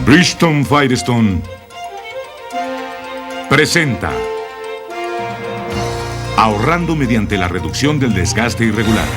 Bridgestone Firestone presenta Ahorrando mediante la reducción del desgaste irregular.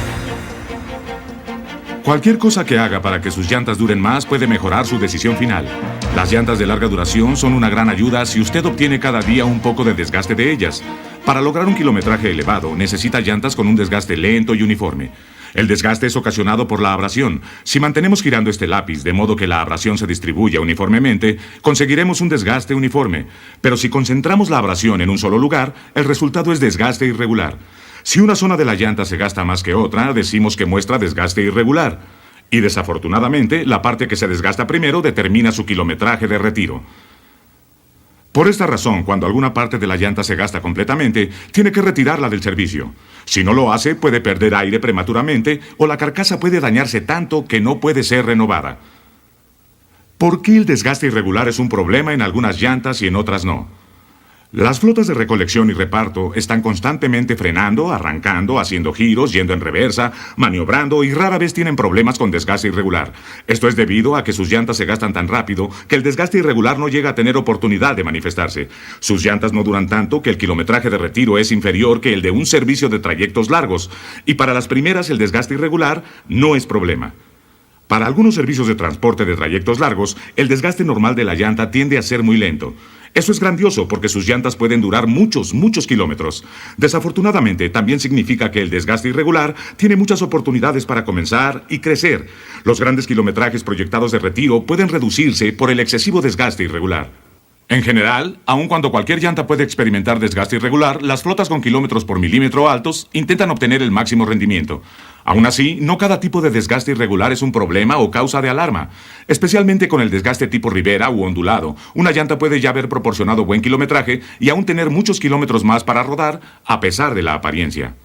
Cualquier cosa que haga para que sus llantas duren más puede mejorar su decisión final. Las llantas de larga duración son una gran ayuda si usted obtiene cada día un poco de desgaste de ellas. Para lograr un kilometraje elevado, necesita llantas con un desgaste lento y uniforme. El desgaste es ocasionado por la abrasión. Si mantenemos girando este lápiz de modo que la abrasión se distribuya uniformemente, conseguiremos un desgaste uniforme. Pero si concentramos la abrasión en un solo lugar, el resultado es desgaste irregular. Si una zona de la llanta se gasta más que otra, decimos que muestra desgaste irregular. Y desafortunadamente, la parte que se desgasta primero determina su kilometraje de retiro. Por esta razón, cuando alguna parte de la llanta se gasta completamente, tiene que retirarla del servicio. Si no lo hace, puede perder aire prematuramente o la carcasa puede dañarse tanto que no puede ser renovada. ¿Por qué el desgaste irregular es un problema en algunas llantas y en otras no? Las flotas de recolección y reparto están constantemente frenando, arrancando, haciendo giros, yendo en reversa, maniobrando y rara vez tienen problemas con desgaste irregular. Esto es debido a que sus llantas se gastan tan rápido que el desgaste irregular no llega a tener oportunidad de manifestarse. Sus llantas no duran tanto que el kilometraje de retiro es inferior que el de un servicio de trayectos largos. Y para las primeras el desgaste irregular no es problema. Para algunos servicios de transporte de trayectos largos, el desgaste normal de la llanta tiende a ser muy lento. Eso es grandioso porque sus llantas pueden durar muchos kilómetros. Desafortunadamente, también significa que el desgaste irregular tiene muchas oportunidades para comenzar y crecer. Los grandes kilometrajes proyectados de retiro pueden reducirse por el excesivo desgaste irregular. En general, aun cuando cualquier llanta puede experimentar desgaste irregular, las flotas con kilómetros por milímetro altos intentan obtener el máximo rendimiento. Aún así, no cada tipo de desgaste irregular es un problema o causa de alarma. Especialmente con el desgaste tipo ribera u ondulado, una llanta puede ya haber proporcionado buen kilometraje y aún tener muchos kilómetros más para rodar, a pesar de la apariencia.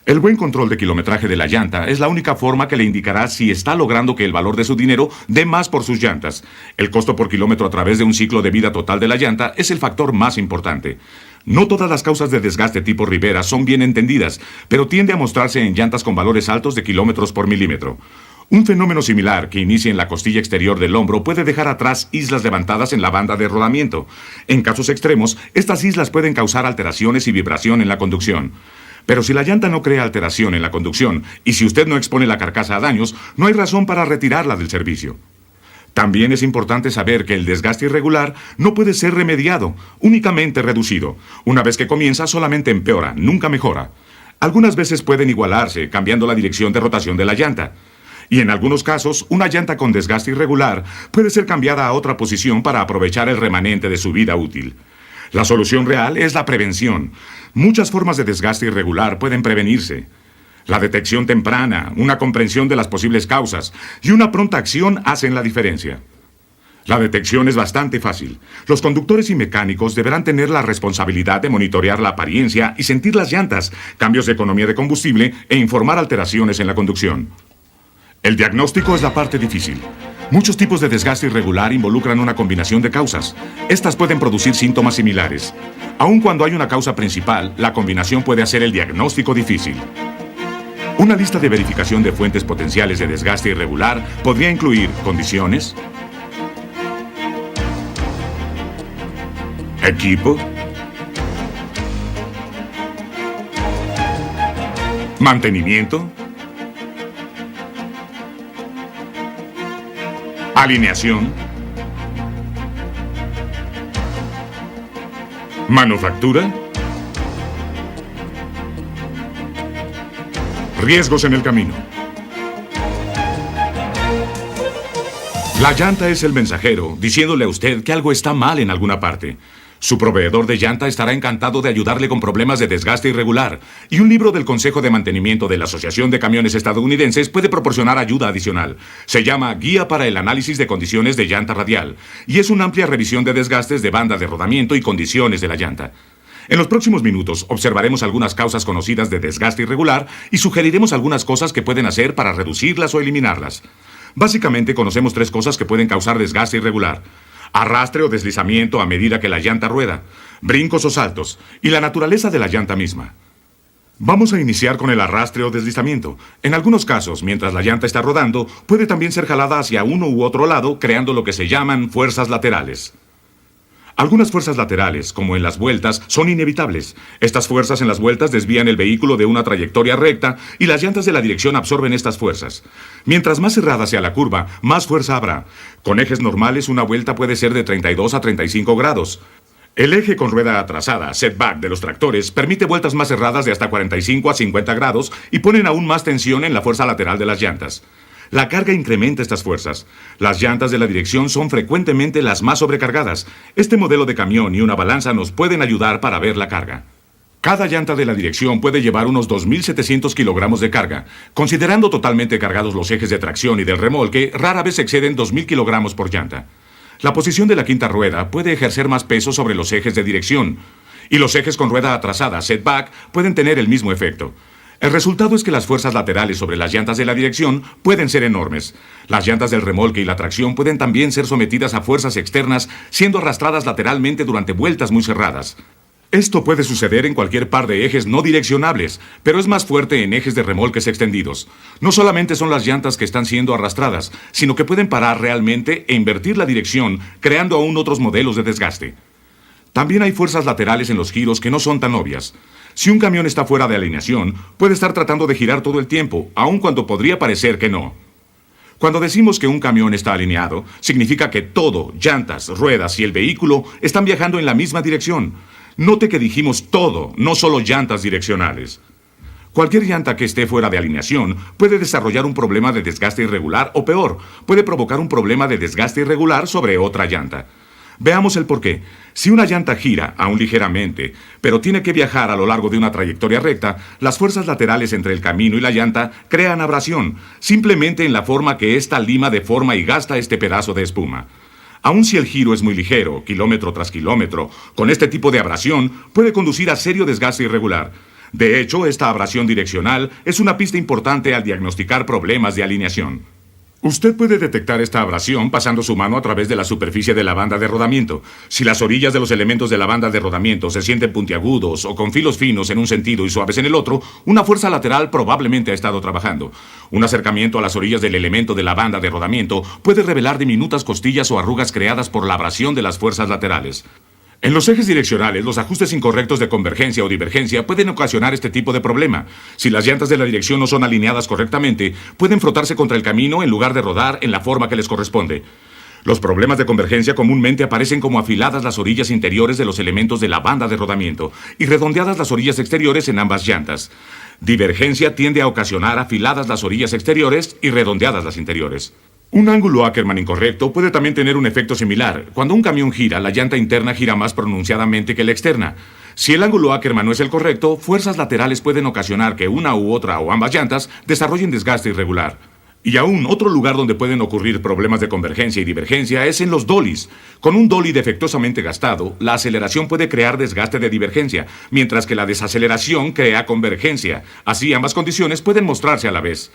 El buen control de kilometraje de la llanta es la única forma que le indicará si está logrando que el valor de su dinero dé más por sus llantas. El costo por kilómetro a través de un ciclo de vida total de la llanta es el factor más importante. No todas las causas de desgaste tipo ribera son bien entendidas, pero tiende a mostrarse en llantas con valores altos de kilómetros por milímetro. Un fenómeno similar que inicia en la costilla exterior del hombro puede dejar atrás islas levantadas en la banda de rodamiento. En casos extremos, estas islas pueden causar alteraciones y vibración en la conducción. Pero si la llanta no crea alteración en la conducción y si usted no expone la carcasa a daños, no hay razón para retirarla del servicio. También es importante saber que el desgaste irregular no puede ser remediado, únicamente reducido. Una vez que comienza, solamente empeora, nunca mejora. Algunas veces pueden igualarse, cambiando la dirección de rotación de la llanta. Y en algunos casos, una llanta con desgaste irregular puede ser cambiada a otra posición para aprovechar el remanente de su vida útil. La solución real es la prevención. Muchas formas de desgaste irregular pueden prevenirse. La detección temprana, una comprensión de las posibles causas y una pronta acción hacen la diferencia. La detección es bastante fácil. Los conductores y mecánicos deberán tener la responsabilidad de monitorear la apariencia y sentir las llantas, cambios de economía de combustible e informar alteraciones en la conducción. El diagnóstico es la parte difícil. Muchos tipos de desgaste irregular involucran una combinación de causas. Estas pueden producir síntomas similares. Aun cuando hay una causa principal, la combinación puede hacer el diagnóstico difícil. Una lista de verificación de fuentes potenciales de desgaste irregular podría incluir condiciones, equipo, mantenimiento, alineación, manufactura, riesgos en el camino. La llanta es el mensajero, diciéndole a usted que algo está mal en alguna parte. Su proveedor de llanta estará encantado de ayudarle con problemas de desgaste irregular, y un libro del Consejo de Mantenimiento de la Asociación de Camiones Estadounidenses puede proporcionar ayuda adicional. Se llama Guía para el Análisis de Condiciones de Llanta Radial, y es una amplia revisión de desgastes de banda de rodamiento y condiciones de la llanta. En los próximos minutos observaremos algunas causas conocidas de desgaste irregular y sugeriremos algunas cosas que pueden hacer para reducirlas o eliminarlas. Básicamente conocemos tres cosas que pueden causar desgaste irregular: arrastre o deslizamiento a medida que la llanta rueda, brincos o saltos, y la naturaleza de la llanta misma. Vamos a iniciar con el arrastre o deslizamiento. En algunos casos, mientras la llanta está rodando, puede también ser jalada hacia uno u otro lado, creando lo que se llaman fuerzas laterales. Algunas fuerzas laterales, como en las vueltas, son inevitables. Estas fuerzas en las vueltas desvían el vehículo de una trayectoria recta y las llantas de la dirección absorben estas fuerzas. Mientras más cerrada sea la curva, más fuerza habrá. Con ejes normales, una vuelta puede ser de 32 a 35 grados. El eje con rueda atrasada, setback, de los tractores permite vueltas más cerradas de hasta 45 a 50 grados y ponen aún más tensión en la fuerza lateral de las llantas. La carga incrementa estas fuerzas. Las llantas de la dirección son frecuentemente las más sobrecargadas. Este modelo de camión y una balanza nos pueden ayudar para ver la carga. Cada llanta de la dirección puede llevar unos 2.700 kilogramos de carga. Considerando totalmente cargados los ejes de tracción y del remolque, rara vez exceden 2.000 kilogramos por llanta. La posición de la quinta rueda puede ejercer más peso sobre los ejes de dirección, y los ejes con rueda atrasada, setback, pueden tener el mismo efecto. El resultado es que las fuerzas laterales sobre las llantas de la dirección pueden ser enormes. Las llantas del remolque y la tracción pueden también ser sometidas a fuerzas externas, siendo arrastradas lateralmente durante vueltas muy cerradas. Esto puede suceder en cualquier par de ejes no direccionables, pero es más fuerte en ejes de remolques extendidos. No solamente son las llantas que están siendo arrastradas, sino que pueden parar realmente e invertir la dirección, creando aún otros modelos de desgaste. También hay fuerzas laterales en los giros que no son tan obvias. Si un camión está fuera de alineación, puede estar tratando de girar todo el tiempo, aun cuando podría parecer que no. Cuando decimos que un camión está alineado, significa que todo, llantas, ruedas y el vehículo, están viajando en la misma dirección. Note que dijimos todo, no solo llantas direccionales. Cualquier llanta que esté fuera de alineación puede desarrollar un problema de desgaste irregular o peor, puede provocar un problema de desgaste irregular sobre otra llanta. Veamos el porqué. Si una llanta gira, aún ligeramente, pero tiene que viajar a lo largo de una trayectoria recta, las fuerzas laterales entre el camino y la llanta crean abrasión, simplemente en la forma que esta lima deforma y gasta este pedazo de espuma. Aun si el giro es muy ligero, kilómetro tras kilómetro, con este tipo de abrasión puede conducir a serio desgaste irregular. De hecho, esta abrasión direccional es una pista importante al diagnosticar problemas de alineación. Usted puede detectar esta abrasión pasando su mano a través de la superficie de la banda de rodamiento. Si las orillas de los elementos de la banda de rodamiento se sienten puntiagudos o con filos finos en un sentido y suaves en el otro, una fuerza lateral probablemente ha estado trabajando. Un acercamiento a las orillas del elemento de la banda de rodamiento puede revelar diminutas costillas o arrugas creadas por la abrasión de las fuerzas laterales. En los ejes direccionales, los ajustes incorrectos de convergencia o divergencia pueden ocasionar este tipo de problema. Si las llantas de la dirección no son alineadas correctamente, pueden frotarse contra el camino en lugar de rodar en la forma que les corresponde. Los problemas de convergencia comúnmente aparecen como afiladas las orillas interiores de los elementos de la banda de rodamiento y redondeadas las orillas exteriores en ambas llantas. Divergencia tiende a ocasionar afiladas las orillas exteriores y redondeadas las interiores. Un ángulo Ackerman incorrecto puede también tener un efecto similar. Cuando un camión gira, la llanta interna gira más pronunciadamente que la externa. Si el ángulo Ackerman no es el correcto, fuerzas laterales pueden ocasionar que una u otra o ambas llantas desarrollen desgaste irregular. Y aún otro lugar donde pueden ocurrir problemas de convergencia y divergencia es en los dollies. Con un dolly defectuosamente gastado, la aceleración puede crear desgaste de divergencia, mientras que la desaceleración crea convergencia. Así ambas condiciones pueden mostrarse a la vez.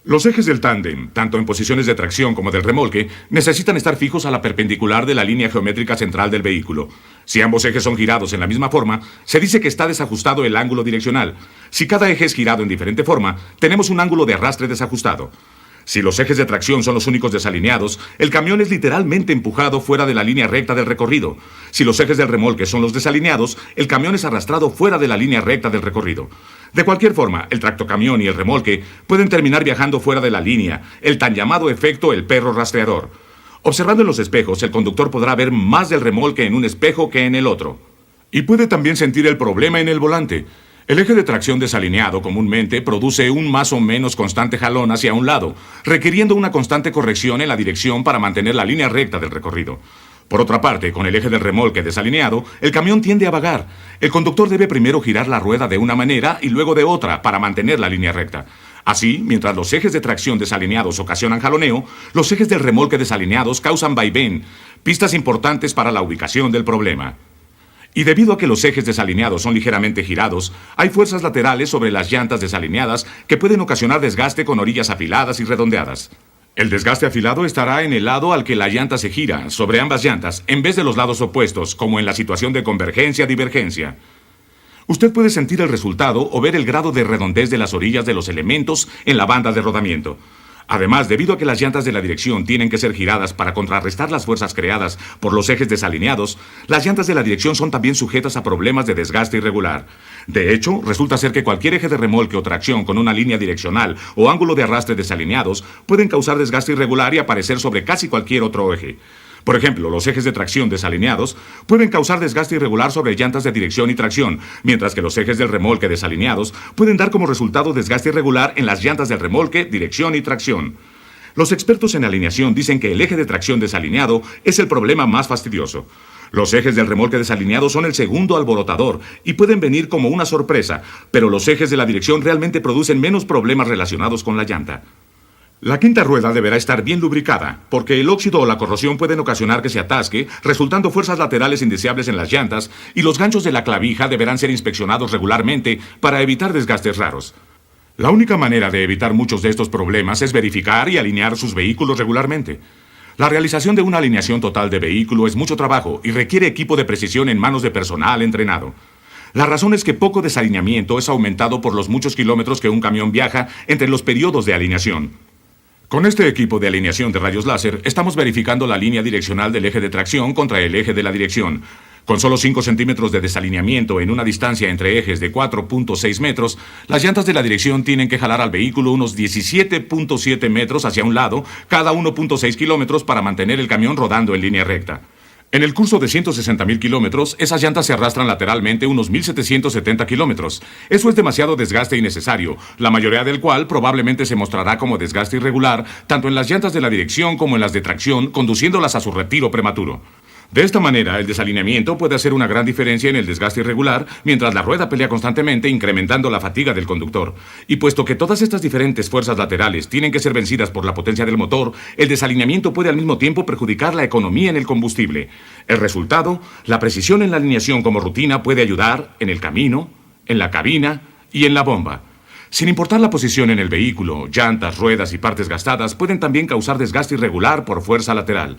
Los ejes del tándem, tanto en posiciones de tracción como del remolque, necesitan estar fijos a la perpendicular de la línea geométrica central del vehículo. Si ambos ejes son girados en la misma forma, se dice que está desajustado el ángulo direccional. Si cada eje es girado en diferente forma, tenemos un ángulo de arrastre desajustado. Si los ejes de tracción son los únicos desalineados, el camión es literalmente empujado fuera de la línea recta del recorrido. Si los ejes del remolque son los desalineados, el camión es arrastrado fuera de la línea recta del recorrido. De cualquier forma, el tractocamión y el remolque pueden terminar viajando fuera de la línea, el tan llamado efecto el perro rastreador. Observando en los espejos, el conductor podrá ver más del remolque en un espejo que en el otro. Y puede también sentir el problema en el volante. El eje de tracción desalineado comúnmente produce un más o menos constante jalón hacia un lado, requiriendo una constante corrección en la dirección para mantener la línea recta del recorrido. Por otra parte, con el eje del remolque desalineado, el camión tiende a vagar. El conductor debe primero girar la rueda de una manera y luego de otra para mantener la línea recta. Así, mientras los ejes de tracción desalineados ocasionan jaloneo, los ejes del remolque desalineados causan vaivén, pistas importantes para la ubicación del problema. Y debido a que los ejes desalineados son ligeramente girados, hay fuerzas laterales sobre las llantas desalineadas que pueden ocasionar desgaste con orillas afiladas y redondeadas. El desgaste afilado estará en el lado al que la llanta se gira, sobre ambas llantas, en vez de los lados opuestos, como en la situación de convergencia-divergencia. Usted puede sentir el resultado o ver el grado de redondez de las orillas de los elementos en la banda de rodamiento. Además, debido a que las llantas de la dirección tienen que ser giradas para contrarrestar las fuerzas creadas por los ejes desalineados, las llantas de la dirección son también sujetas a problemas de desgaste irregular. De hecho, resulta ser que cualquier eje de remolque o tracción con una línea direccional o ángulo de arrastre desalineados pueden causar desgaste irregular y aparecer sobre casi cualquier otro eje. Por ejemplo, los ejes de tracción desalineados pueden causar desgaste irregular sobre llantas de dirección y tracción, mientras que los ejes del remolque desalineados pueden dar como resultado desgaste irregular en las llantas del remolque, dirección y tracción. Los expertos en alineación dicen que el eje de tracción desalineado es el problema más fastidioso. Los ejes del remolque desalineado son el segundo alborotador y pueden venir como una sorpresa, pero los ejes de la dirección realmente producen menos problemas relacionados con la llanta. La quinta rueda deberá estar bien lubricada, porque el óxido o la corrosión pueden ocasionar que se atasque, resultando fuerzas laterales indeseables en las llantas, y los ganchos de la clavija deberán ser inspeccionados regularmente para evitar desgastes raros. La única manera de evitar muchos de estos problemas es verificar y alinear sus vehículos regularmente. La realización de una alineación total de vehículo es mucho trabajo y requiere equipo de precisión en manos de personal entrenado. La razón es que poco desalineamiento es aumentado por los muchos kilómetros que un camión viaja entre los periodos de alineación. Con este equipo de alineación de rayos láser, estamos verificando la línea direccional del eje de tracción contra el eje de la dirección. Con solo 5 centímetros de desalineamiento en una distancia entre ejes de 4.6 metros, las llantas de la dirección tienen que jalar al vehículo unos 17.7 metros hacia un lado, cada 1.6 kilómetros para mantener el camión rodando en línea recta. En el curso de 160.000 kilómetros, esas llantas se arrastran lateralmente unos 1.770 kilómetros. Eso es demasiado desgaste innecesario, la mayoría del cual probablemente se mostrará como desgaste irregular, tanto en las llantas de la dirección como en las de tracción, conduciéndolas a su retiro prematuro. De esta manera, el desalineamiento puede hacer una gran diferencia en el desgaste irregular, mientras la rueda pelea constantemente, incrementando la fatiga del conductor. Y puesto que todas estas diferentes fuerzas laterales tienen que ser vencidas por la potencia del motor, el desalineamiento puede al mismo tiempo perjudicar la economía en el combustible. El resultado, la precisión en la alineación como rutina puede ayudar en el camino, en la cabina y en la bomba. Sin importar la posición en el vehículo, llantas, ruedas y partes gastadas pueden también causar desgaste irregular por fuerza lateral.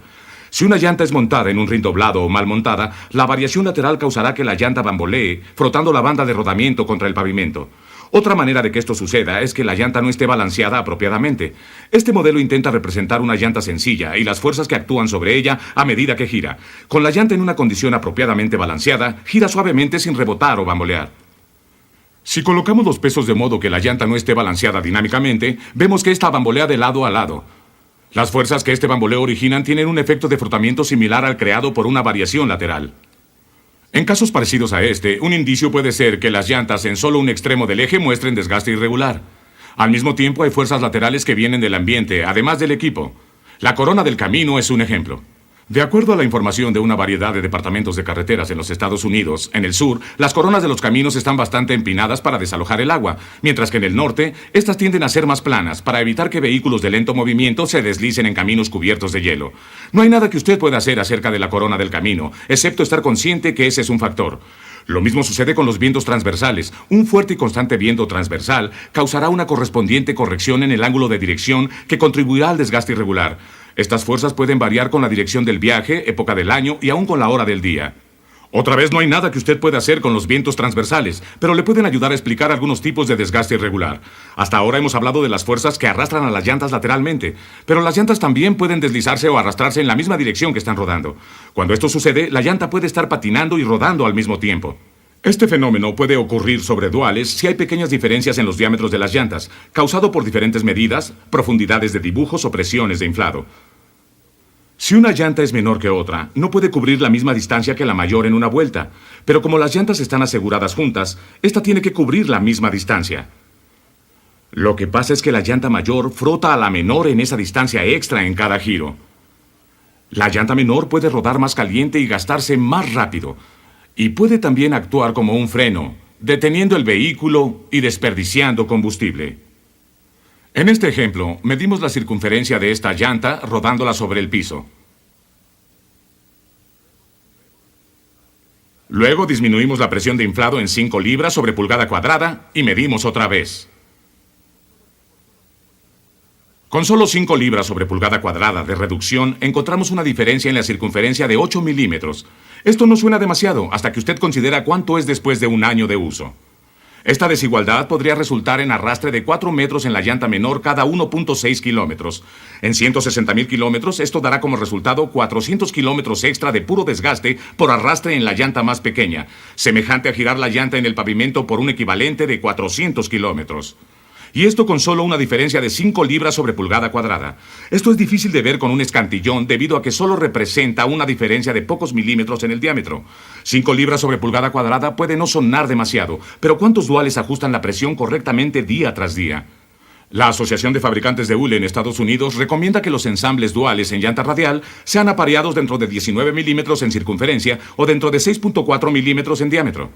Si una llanta es montada en un rin doblado o mal montada, la variación lateral causará que la llanta bambolee, frotando la banda de rodamiento contra el pavimento. Otra manera de que esto suceda es que la llanta no esté balanceada apropiadamente. Este modelo intenta representar una llanta sencilla y las fuerzas que actúan sobre ella a medida que gira. Con la llanta en una condición apropiadamente balanceada, gira suavemente sin rebotar o bambolear. Si colocamos los pesos de modo que la llanta no esté balanceada dinámicamente, vemos que esta bambolea de lado a lado. Las fuerzas que este bamboleo originan tienen un efecto de frotamiento similar al creado por una variación lateral. En casos parecidos a este, un indicio puede ser que las llantas en solo un extremo del eje muestren desgaste irregular. Al mismo tiempo, hay fuerzas laterales que vienen del ambiente, además del equipo. La corona del camino es un ejemplo. De acuerdo a la información de una variedad de departamentos de carreteras en los Estados Unidos, en el sur, las coronas de los caminos están bastante empinadas para desalojar el agua, mientras que en el norte, estas tienden a ser más planas para evitar que vehículos de lento movimiento se deslicen en caminos cubiertos de hielo. No hay nada que usted pueda hacer acerca de la corona del camino, excepto estar consciente que ese es un factor. Lo mismo sucede con los vientos transversales. Un fuerte y constante viento transversal causará una correspondiente corrección en el ángulo de dirección que contribuirá al desgaste irregular. Estas fuerzas pueden variar con la dirección del viaje, época del año y aún con la hora del día. Otra vez, no hay nada que usted pueda hacer con los vientos transversales, pero le pueden ayudar a explicar algunos tipos de desgaste irregular. Hasta ahora hemos hablado de las fuerzas que arrastran a las llantas lateralmente, pero las llantas también pueden deslizarse o arrastrarse en la misma dirección que están rodando. Cuando esto sucede, la llanta puede estar patinando y rodando al mismo tiempo. Este fenómeno puede ocurrir sobre duales si hay pequeñas diferencias en los diámetros de las llantas, causado por diferentes medidas, profundidades de dibujos o presiones de inflado. Si una llanta es menor que otra, no puede cubrir la misma distancia que la mayor en una vuelta, pero como las llantas están aseguradas juntas, esta tiene que cubrir la misma distancia. Lo que pasa es que la llanta mayor frota a la menor en esa distancia extra en cada giro. La llanta menor puede rodar más caliente y gastarse más rápido, y puede también actuar como un freno, deteniendo el vehículo y desperdiciando combustible. En este ejemplo, medimos la circunferencia de esta llanta rodándola sobre el piso. Luego disminuimos la presión de inflado en 5 libras sobre pulgada cuadrada y medimos otra vez. Con solo 5 libras sobre pulgada cuadrada de reducción, encontramos una diferencia en la circunferencia de 8 milímetros. Esto no suena demasiado hasta que usted considera cuánto es después de un año de uso. Esta desigualdad podría resultar en arrastre de 4 metros en la llanta menor cada 1.6 kilómetros. En 160,000 kilómetros, esto dará como resultado 400 kilómetros extra de puro desgaste por arrastre en la llanta más pequeña, semejante a girar la llanta en el pavimento por un equivalente de 400 kilómetros. Y esto con solo una diferencia de 5 libras sobre pulgada cuadrada. Esto es difícil de ver con un escantillón debido a que solo representa una diferencia de pocos milímetros en el diámetro. 5 libras sobre pulgada cuadrada puede no sonar demasiado, pero ¿cuántos duales ajustan la presión correctamente día tras día? La Asociación de Fabricantes de Hule en Estados Unidos recomienda que los ensambles duales en llanta radial sean apareados dentro de 19 milímetros en circunferencia o dentro de 6.4 milímetros en diámetro.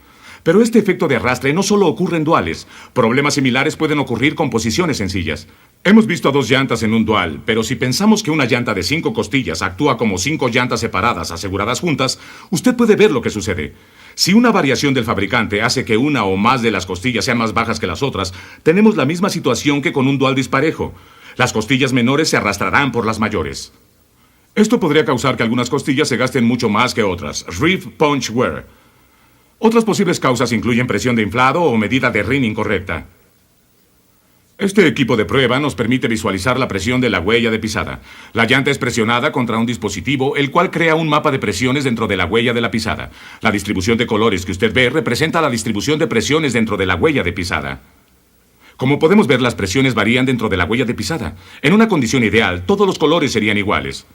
Pero este efecto de arrastre no solo ocurre en duales. Problemas similares pueden ocurrir con posiciones sencillas. Hemos visto a 2 llantas en un dual, pero si pensamos que una llanta de 5 costillas actúa como 5 llantas separadas aseguradas juntas, usted puede ver lo que sucede. Si una variación del fabricante hace que una o más de las costillas sean más bajas que las otras, tenemos la misma situación que con un dual disparejo. Las costillas menores se arrastrarán por las mayores. Esto podría causar que algunas costillas se gasten mucho más que otras. Reeve Punch Wear. Otras posibles causas incluyen presión de inflado o medida de rin incorrecta. Este equipo de prueba nos permite visualizar la presión de la huella de pisada. La llanta es presionada contra un dispositivo, el cual crea un mapa de presiones dentro de la huella de la pisada. La distribución de colores que usted ve representa la distribución de presiones dentro de la huella de pisada. Como podemos ver, las presiones varían dentro de la huella de pisada. En una condición ideal, todos los colores serían iguales.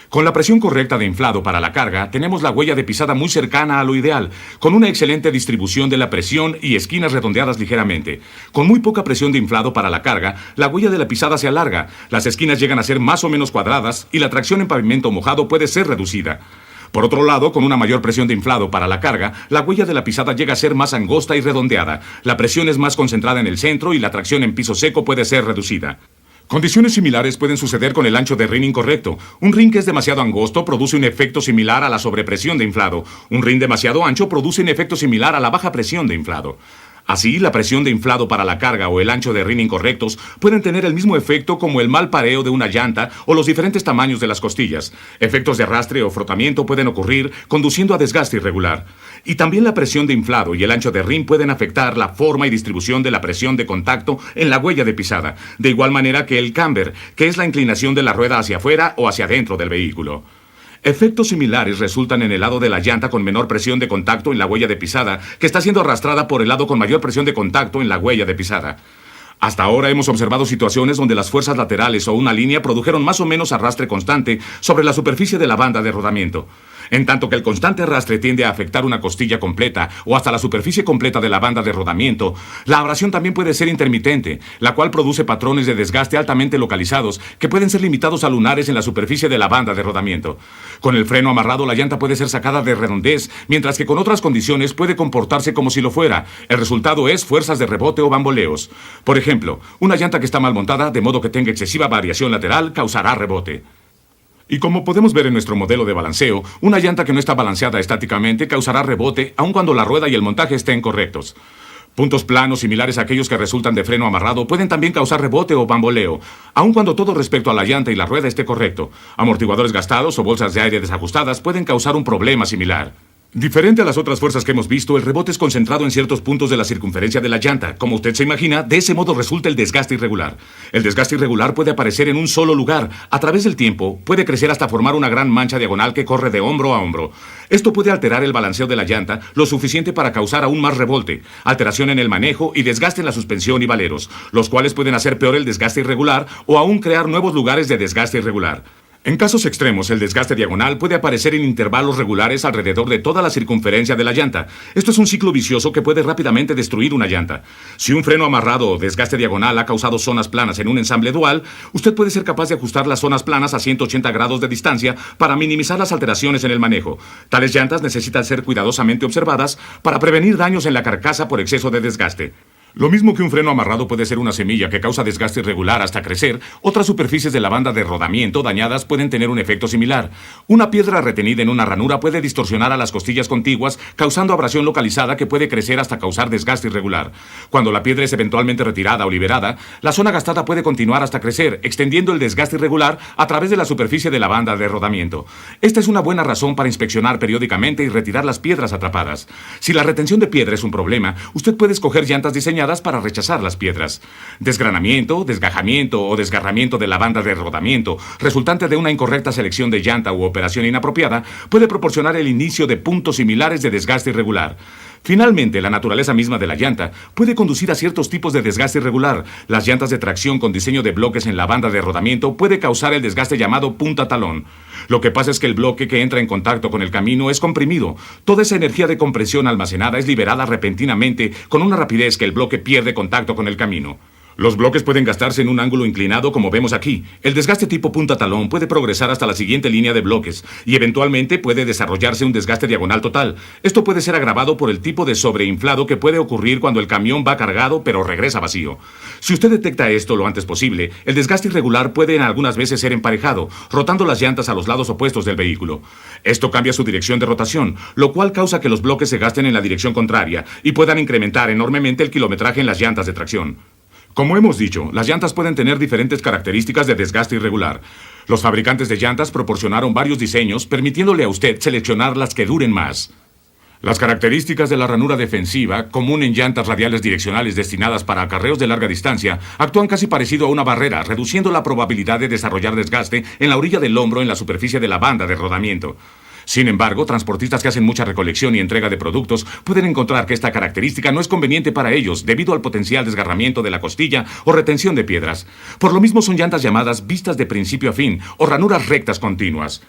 Con la presión correcta de inflado para la carga, tenemos la huella de pisada muy cercana a lo ideal, con una excelente distribución de la presión y esquinas redondeadas ligeramente. Con muy poca presión de inflado para la carga, la huella de la pisada se alarga, las esquinas llegan a ser más o menos cuadradas y la tracción en pavimento mojado puede ser reducida. Por otro lado, con una mayor presión de inflado para la carga, la huella de la pisada llega a ser más angosta y redondeada. La presión es más concentrada en el centro y la tracción en piso seco puede ser reducida. Condiciones similares pueden suceder con el ancho de rin incorrecto. Un rin que es demasiado angosto produce un efecto similar a la sobrepresión de inflado. Un rin demasiado ancho produce un efecto similar a la baja presión de inflado. Así, la presión de inflado para la carga o el ancho de rin incorrectos pueden tener el mismo efecto como el mal pareo de una llanta o los diferentes tamaños de las costillas. Efectos de arrastre o frotamiento pueden ocurrir, conduciendo a desgaste irregular. Y también la presión de inflado y el ancho de rin pueden afectar la forma y distribución de la presión de contacto en la huella de pisada, de igual manera que el camber, que es la inclinación de la rueda hacia afuera o hacia adentro del vehículo. Efectos similares resultan en el lado de la llanta con menor presión de contacto en la huella de pisada, que está siendo arrastrada por el lado con mayor presión de contacto en la huella de pisada. Hasta ahora hemos observado situaciones donde las fuerzas laterales o una línea produjeron más o menos arrastre constante sobre la superficie de la banda de rodamiento. En tanto que el constante arrastre tiende a afectar una costilla completa o hasta la superficie completa de la banda de rodamiento, la abrasión también puede ser intermitente, la cual produce patrones de desgaste altamente localizados que pueden ser limitados a lunares en la superficie de la banda de rodamiento. Con el freno amarrado, la llanta puede ser sacada de redondez, mientras que con otras condiciones puede comportarse como si lo fuera. El resultado es fuerzas de rebote o bamboleos. Por ejemplo, una llanta que está mal montada, de modo que tenga excesiva variación lateral, causará rebote. Y como podemos ver en nuestro modelo de balanceo, una llanta que no está balanceada estáticamente causará rebote aun cuando la rueda y el montaje estén correctos. Puntos planos similares a aquellos que resultan de freno amarrado pueden también causar rebote o bamboleo, aun cuando todo respecto a la llanta y la rueda esté correcto. Amortiguadores gastados o bolsas de aire desajustadas pueden causar un problema similar. Diferente a las otras fuerzas que hemos visto, el rebote es concentrado en ciertos puntos de la circunferencia de la llanta. Como usted se imagina, de ese modo resulta el desgaste irregular. El desgaste irregular puede aparecer en un solo lugar. A través del tiempo, puede crecer hasta formar una gran mancha diagonal que corre de hombro a hombro. Esto puede alterar el balanceo de la llanta lo suficiente para causar aún más rebote, alteración en el manejo y desgaste en la suspensión y valeros, los cuales pueden hacer peor el desgaste irregular o aún crear nuevos lugares de desgaste irregular. En casos extremos, el desgaste diagonal puede aparecer en intervalos regulares alrededor de toda la circunferencia de la llanta. Esto es un ciclo vicioso que puede rápidamente destruir una llanta. Si un freno amarrado o desgaste diagonal ha causado zonas planas en un ensamble dual, usted puede ser capaz de ajustar las zonas planas a 180 grados de distancia para minimizar las alteraciones en el manejo. Tales llantas necesitan ser cuidadosamente observadas para prevenir daños en la carcasa por exceso de desgaste. Lo mismo que un freno amarrado puede ser una semilla que causa desgaste irregular hasta crecer, otras superficies de la banda de rodamiento dañadas pueden tener un efecto similar. Una piedra retenida en una ranura puede distorsionar a las costillas contiguas, causando abrasión localizada que puede crecer hasta causar desgaste irregular. Cuando la piedra es eventualmente retirada o liberada, la zona gastada puede continuar hasta crecer, extendiendo el desgaste irregular a través de la superficie de la banda de rodamiento. Esta es una buena razón para inspeccionar periódicamente y retirar las piedras atrapadas. Si la retención de piedra es un problema, usted puede escoger llantas diseñadas para rechazar las piedras. Desgranamiento, desgajamiento o desgarramiento de la banda de rodamiento, resultante de una incorrecta selección de llanta u operación inapropiada, puede proporcionar el inicio de puntos similares de desgaste irregular. Finalmente, la naturaleza misma de la llanta puede conducir a ciertos tipos de desgaste irregular. Las llantas de tracción con diseño de bloques en la banda de rodamiento puede causar el desgaste llamado punta talón. Lo que pasa es que el bloque que entra en contacto con el camino es comprimido. Toda esa energía de compresión almacenada es liberada repentinamente con una rapidez que el bloque pierde contacto con el camino. Los bloques pueden gastarse en un ángulo inclinado como vemos aquí. El desgaste tipo punta talón puede progresar hasta la siguiente línea de bloques y eventualmente puede desarrollarse un desgaste diagonal total. Esto puede ser agravado por el tipo de sobreinflado que puede ocurrir cuando el camión va cargado pero regresa vacío. Si usted detecta esto lo antes posible, el desgaste irregular puede en algunas veces ser emparejado, rotando las llantas a los lados opuestos del vehículo. Esto cambia su dirección de rotación, lo cual causa que los bloques se gasten en la dirección contraria y puedan incrementar enormemente el kilometraje en las llantas de tracción. Como hemos dicho, las llantas pueden tener diferentes características de desgaste irregular. Los fabricantes de llantas proporcionaron varios diseños, permitiéndole a usted seleccionar las que duren más. Las características de la ranura defensiva, común en llantas radiales direccionales destinadas para acarreos de larga distancia, actúan casi parecido a una barrera, reduciendo la probabilidad de desarrollar desgaste en la orilla del hombro en la superficie de la banda de rodamiento. Sin embargo, transportistas que hacen mucha recolección y entrega de productos pueden encontrar que esta característica no es conveniente para ellos debido al potencial desgarramiento de la costilla o retención de piedras. Por lo mismo son llantas llamadas vistas de principio a fin o ranuras rectas continuas.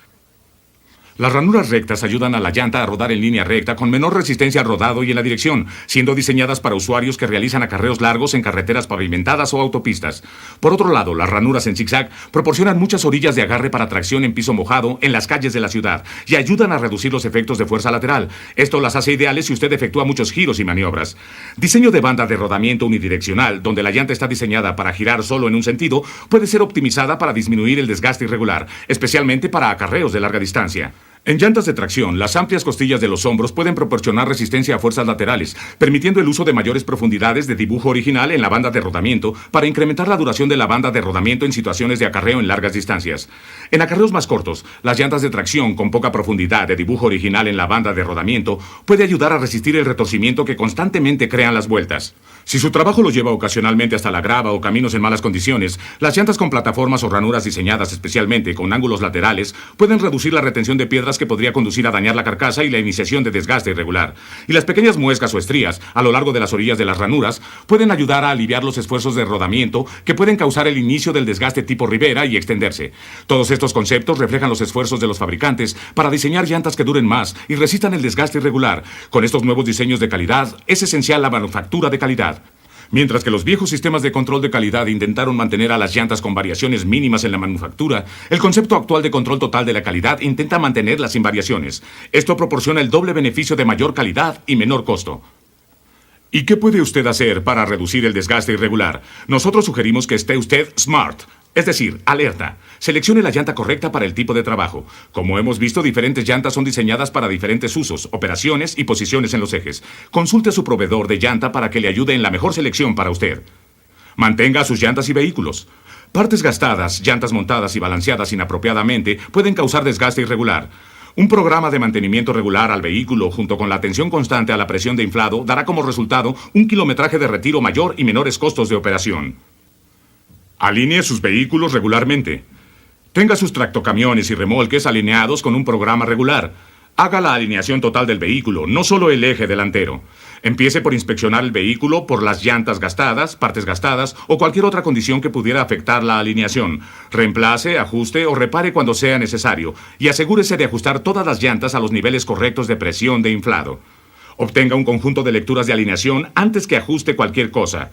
Las ranuras rectas ayudan a la llanta a rodar en línea recta con menor resistencia al rodado y en la dirección, siendo diseñadas para usuarios que realizan acarreos largos en carreteras pavimentadas o autopistas. Por otro lado, las ranuras en zigzag proporcionan muchas orillas de agarre para tracción en piso mojado en las calles de la ciudad y ayudan a reducir los efectos de fuerza lateral. Esto las hace ideales si usted efectúa muchos giros y maniobras. Diseño de banda de rodamiento unidireccional, donde la llanta está diseñada para girar solo en un sentido, puede ser optimizada para disminuir el desgaste irregular, especialmente para acarreos de larga distancia. En llantas de tracción, las amplias costillas de los hombros pueden proporcionar resistencia a fuerzas laterales, permitiendo el uso de mayores profundidades de dibujo original en la banda de rodamiento para incrementar la duración de la banda de rodamiento en situaciones de acarreo en largas distancias. En acarreos más cortos, las llantas de tracción con poca profundidad de dibujo original en la banda de rodamiento puede ayudar a resistir el retorcimiento que constantemente crean las vueltas. Si su trabajo lo lleva ocasionalmente hasta la grava o caminos en malas condiciones, las llantas con plataformas o ranuras diseñadas especialmente con ángulos laterales pueden reducir la retención de piedras que podría conducir a dañar la carcasa y la iniciación de desgaste irregular. Y las pequeñas muescas o estrías a lo largo de las orillas de las ranuras pueden ayudar a aliviar los esfuerzos de rodamiento que pueden causar el inicio del desgaste tipo ribera y extenderse. Todos estos conceptos reflejan los esfuerzos de los fabricantes para diseñar llantas que duren más y resistan el desgaste irregular. Con estos nuevos diseños de calidad, es esencial la manufactura de calidad. Mientras que los viejos sistemas de control de calidad intentaron mantener a las llantas con variaciones mínimas en la manufactura, el concepto actual de control total de la calidad intenta mantenerlas sin variaciones. Esto proporciona el doble beneficio de mayor calidad y menor costo. ¿Y qué puede usted hacer para reducir el desgaste irregular? Nosotros sugerimos que esté usted SMART. Es decir, alerta. Seleccione la llanta correcta para el tipo de trabajo. Como hemos visto, diferentes llantas son diseñadas para diferentes usos, operaciones y posiciones en los ejes. Consulte a su proveedor de llanta para que le ayude en la mejor selección para usted. Mantenga sus llantas y vehículos. Partes gastadas, llantas montadas y balanceadas inapropiadamente pueden causar desgaste irregular. Un programa de mantenimiento regular al vehículo junto con la atención constante a la presión de inflado dará como resultado un kilometraje de retiro mayor y menores costos de operación. Alinee sus vehículos regularmente. Tenga sus tractocamiones y remolques alineados con un programa regular. Haga la alineación total del vehículo, no solo el eje delantero. Empiece por inspeccionar el vehículo por las llantas gastadas, partes gastadas o cualquier otra condición que pudiera afectar la alineación. Reemplace, ajuste o repare cuando sea necesario y asegúrese de ajustar todas las llantas a los niveles correctos de presión de inflado. Obtenga un conjunto de lecturas de alineación antes que ajuste cualquier cosa.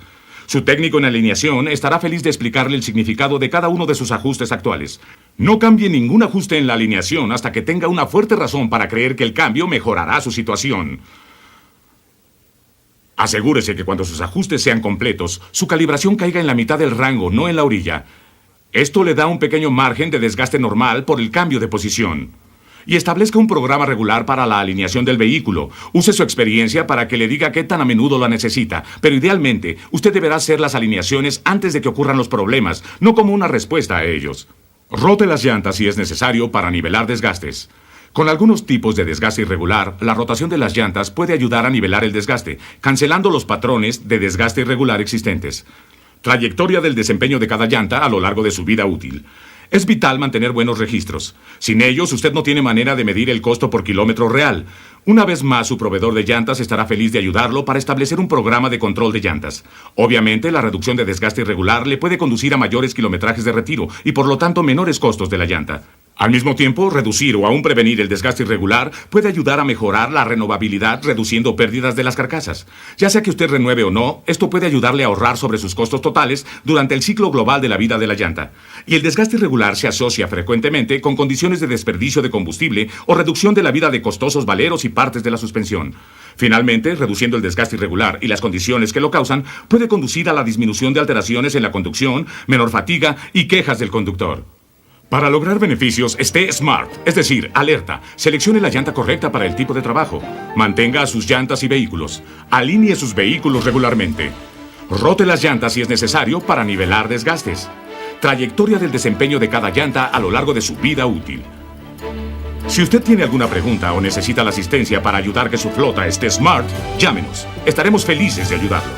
Su técnico en alineación estará feliz de explicarle el significado de cada uno de sus ajustes actuales. No cambie ningún ajuste en la alineación hasta que tenga una fuerte razón para creer que el cambio mejorará su situación. Asegúrese que cuando sus ajustes sean completos, su calibración caiga en la mitad del rango, no en la orilla. Esto le da un pequeño margen de desgaste normal por el cambio de posición. Y establezca un programa regular para la alineación del vehículo. Use su experiencia para que le diga qué tan a menudo la necesita. Pero idealmente, usted deberá hacer las alineaciones antes de que ocurran los problemas, no como una respuesta a ellos. Rote las llantas si es necesario para nivelar desgastes. Con algunos tipos de desgaste irregular, la rotación de las llantas puede ayudar a nivelar el desgaste, cancelando los patrones de desgaste irregular existentes. Trayectoria del desempeño de cada llanta a lo largo de su vida útil. Es vital mantener buenos registros. Sin ellos, usted no tiene manera de medir el costo por kilómetro real. Una vez más, su proveedor de llantas estará feliz de ayudarlo para establecer un programa de control de llantas. Obviamente, la reducción de desgaste irregular le puede conducir a mayores kilometrajes de retiro y, por lo tanto, menores costos de la llanta. Al mismo tiempo, reducir o aún prevenir el desgaste irregular puede ayudar a mejorar la renovabilidad reduciendo pérdidas de las carcasas. Ya sea que usted renueve o no, esto puede ayudarle a ahorrar sobre sus costos totales durante el ciclo global de la vida de la llanta. Y el desgaste irregular se asocia frecuentemente con condiciones de desperdicio de combustible o reducción de la vida de costosos valeros y partes de la suspensión. Finalmente, reduciendo el desgaste irregular y las condiciones que lo causan, puede conducir a la disminución de alteraciones en la conducción, menor fatiga y quejas del conductor. Para lograr beneficios, esté SMART, es decir, alerta. Seleccione la llanta correcta para el tipo de trabajo. Mantenga a sus llantas y vehículos. Alinee sus vehículos regularmente. Rote las llantas si es necesario para nivelar desgastes. Trayectoria del desempeño de cada llanta a lo largo de su vida útil. Si usted tiene alguna pregunta o necesita la asistencia para ayudar que su flota esté SMART, llámenos. Estaremos felices de ayudarlo.